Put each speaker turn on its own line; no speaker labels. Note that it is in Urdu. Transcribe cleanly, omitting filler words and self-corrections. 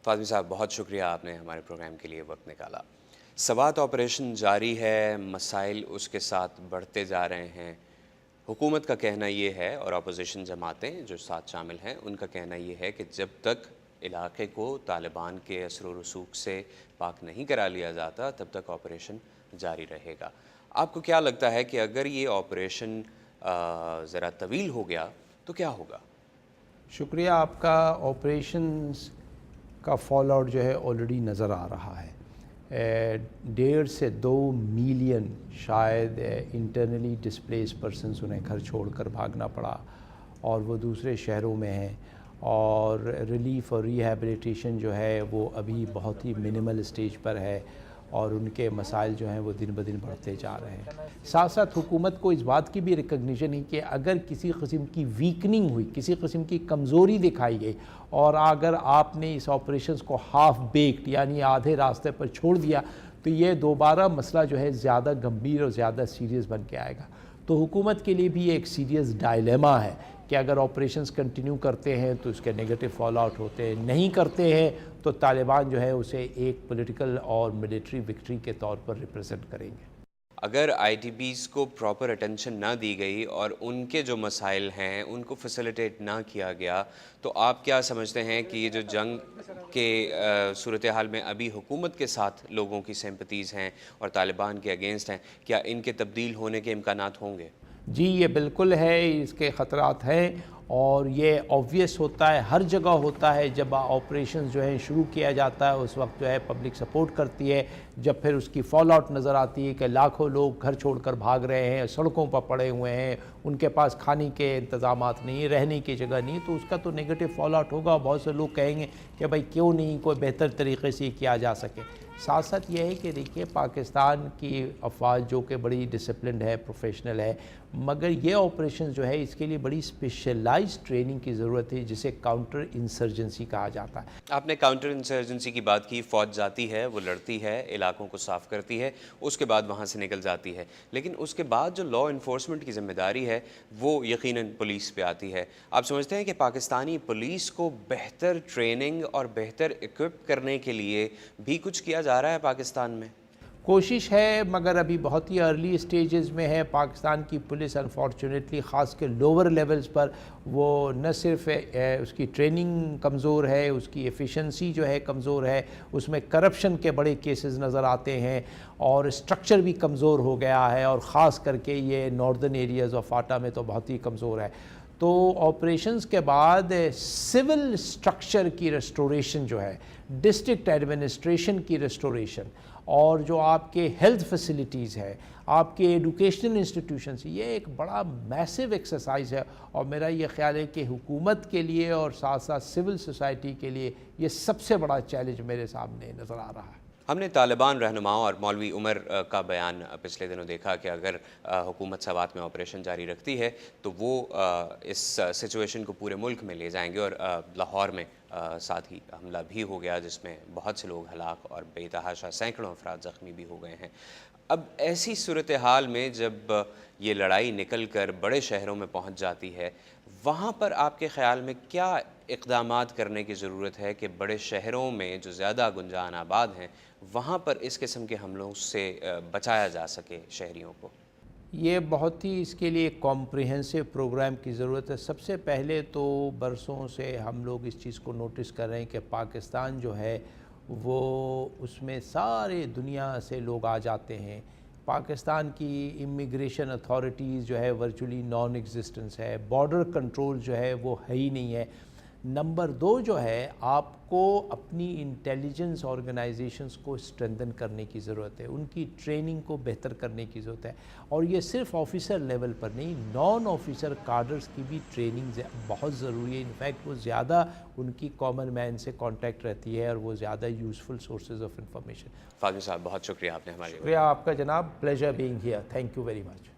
فاطمی صاحب، بہت شکریہ آپ نے ہمارے پروگرام کے لیے وقت نکالا۔ سوات آپریشن جاری ہے، مسائل اس کے ساتھ بڑھتے جا رہے ہیں۔ حکومت کا کہنا یہ ہے اور اپوزیشن جماعتیں جو ساتھ شامل ہیں ان کا کہنا یہ ہے کہ جب تک علاقے کو طالبان کے اثر و رسوخ سے پاک نہیں کرا لیا جاتا تب تک آپریشن جاری رہے گا۔ آپ کو کیا لگتا ہے کہ اگر یہ آپریشن ذرا طویل ہو گیا تو کیا ہوگا؟
شکریہ آپ کا۔ آپریشنز کا فال آؤٹ جو ہے آلریڈی نظر آ رہا ہے۔ 1.5 سے 2 ملین شاید انٹرنلی ڈسپلیس پرسنز انہیں گھر چھوڑ کر بھاگنا پڑا اور وہ دوسرے شہروں میں ہیں، اور ریلیف اور ریہیبلیٹیشن جو ہے وہ ابھی بہت ہی منیمل اسٹیج پر ہے، اور ان کے مسائل جو ہیں وہ دن بدن بڑھتے جا رہے ہیں۔ ساتھ ساتھ حکومت کو اس بات کی بھی ریکگنیشن ہے کہ اگر کسی قسم کی ویکننگ ہوئی، کسی قسم کی کمزوری دکھائی گئی، اور اگر آپ نے اس آپریشنز کو ہاف بیکڈ یعنی آدھے راستے پر چھوڑ دیا تو یہ دوبارہ مسئلہ جو ہے زیادہ گمبھیر اور زیادہ سیریس بن کے آئے گا۔ تو حکومت کے لیے بھی یہ ایک سیریس ڈائلیما ہے کہ اگر آپریشنز کنٹینیو کرتے ہیں تو اس کے نیگیٹو فال آؤٹ ہوتے ہیں، نہیں کرتے ہیں تو طالبان جو ہے اسے ایک پولیٹیکل اور ملٹری وکٹری کے طور پر ریپرزینٹ کریں گے۔
اگر آئی ٹی بیز کو پراپر اٹینشن نہ دی گئی اور ان کے جو مسائل ہیں ان کو فیسیلیٹیٹ نہ کیا گیا تو آپ کیا سمجھتے ہیں کہ یہ جو جنگ کے صورتحال میں ابھی حکومت کے ساتھ لوگوں کی سمپتیز ہیں اور طالبان کے اگینسٹ ہیں، کیا ان کے تبدیل ہونے کے امکانات ہوں گے؟
جی یہ بالکل ہے، اس کے خطرات ہیں، اور یہ آبویس ہوتا ہے، ہر جگہ ہوتا ہے۔ جب آپریشنز جو ہیں شروع کیا جاتا ہے اس وقت جو ہے پبلک سپورٹ کرتی ہے، جب پھر اس کی فال آؤٹ نظر آتی ہے کہ لاکھوں لوگ گھر چھوڑ کر بھاگ رہے ہیں، سڑکوں پر پڑے ہوئے ہیں، ان کے پاس کھانے کے انتظامات نہیں، رہنے کی جگہ نہیں، تو اس کا تو نیگیٹو فال آؤٹ ہوگا۔ بہت سے لوگ کہیں گے کہ بھائی کیوں نہیں کوئی بہتر طریقے سے کیا جا سکے۔ ساتھ ساتھ یہ ہے کہ دیکھیے پاکستان کی افواج جو کہ بڑی ڈسپلنڈ ہے، پروفیشنل ہے، مگر یہ آپریشن جو ہے اس کے لیے بڑی اسپیشلائز ٹریننگ کی ضرورت ہے جسے کاؤنٹر انسرجنسی کہا جاتا ہے۔
آپ نے کاؤنٹر انسرجنسی کی بات کی، فوج جاتی ہے، وہ لڑتی ہے، علاقوں کو صاف کرتی ہے، اس کے بعد وہاں سے نکل جاتی ہے، لیکن اس کے بعد جو لا انفورسمنٹ کی ذمہ داری ہے وہ یقیناً پولیس پہ آتی ہے۔ آپ سمجھتے ہیں کہ پاکستانی پولیس کو بہتر ٹریننگ اور بہتر اکوپ کرنے کے لیے بھی کچھ کیا جا رہا ہے پاکستان میں؟
کوشش ہے، مگر ابھی بہت ہی ارلی سٹیجز میں ہے۔ پاکستان کی پولیس انفارچونیٹلی خاص کے لوور لیولز پر وہ نہ صرف اس کی ٹریننگ کمزور ہے، اس کی ایفیشنسی جو ہے کمزور ہے، اس میں کرپشن کے بڑے کیسز نظر آتے ہیں، اور اسٹرکچر بھی کمزور ہو گیا ہے، اور خاص کر کے یہ ناردرن ایریاز آف آٹا میں تو بہت ہی کمزور ہے۔ تو آپریشنز کے بعد سول اسٹرکچر کی ریسٹوریشن جو ہے، ڈسٹرکٹ ایڈمنسٹریشن کی ریسٹوریشن، اور جو آپ کے ہیلتھ فیسلٹیز ہے، آپ کے ایڈوکیشنل انسٹیٹیوشنز، یہ ایک بڑا میسو ایکسرسائز ہے، اور میرا یہ خیال ہے کہ حکومت کے لیے اور ساتھ ساتھ سول سوسائٹی کے لیے یہ سب سے بڑا چیلنج میرے سامنے نظر آ رہا ہے۔
ہم نے طالبان رہنماؤں اور مولوی عمر کا بیان پچھلے دنوں دیکھا کہ اگر حکومت سوات میں آپریشن جاری رکھتی ہے تو وہ اس سچویشن کو پورے ملک میں لے جائیں گے، اور لاہور میں ساتھ ہی حملہ بھی ہو گیا جس میں بہت سے لوگ ہلاک اور بے تحاشا سینکڑوں افراد زخمی بھی ہو گئے ہیں۔ اب ایسی صورتحال میں جب یہ لڑائی نکل کر بڑے شہروں میں پہنچ جاتی ہے، وہاں پر آپ کے خیال میں کیا اقدامات کرنے کی ضرورت ہے کہ بڑے شہروں میں جو زیادہ گنجان آباد ہیں وہاں پر اس قسم کے حملوں سے بچایا جا سکے شہریوں کو؟
یہ بہت ہی اس کے لیے کمپریہنسو پروگرام کی ضرورت ہے۔ سب سے پہلے تو برسوں سے ہم لوگ اس چیز کو نوٹس کر رہے ہیں کہ پاکستان جو ہے وہ اس میں سارے دنیا سے لوگ آ جاتے ہیں۔ پاکستان کی امیگریشن اتھارٹیز جو ہے ورچولی نان ایگزسٹنس ہے، بارڈر کنٹرول جو ہے وہ ہے ہی نہیں ہے۔ نمبر 2 جو ہے، آپ کو اپنی انٹیلیجنس آرگنائزیشنز کو اسٹرینتھن کرنے کی ضرورت ہے، ان کی ٹریننگ کو بہتر کرنے کی ضرورت ہے، اور یہ صرف آفیسر لیول پر نہیں، نان آفیسر کارڈرز کی بھی ٹریننگ بہت ضروری ہے۔ انفیکٹ وہ زیادہ ان کی کامن مین سے کانٹیکٹ رہتی ہے، اور وہ زیادہ یوزفل سورسز آف انفارمیشن۔
فاطمی صاحب، بہت شکریہ آپ نے ہماری
شکریہ آپ کا جناب، pleasure being here, thank you very much.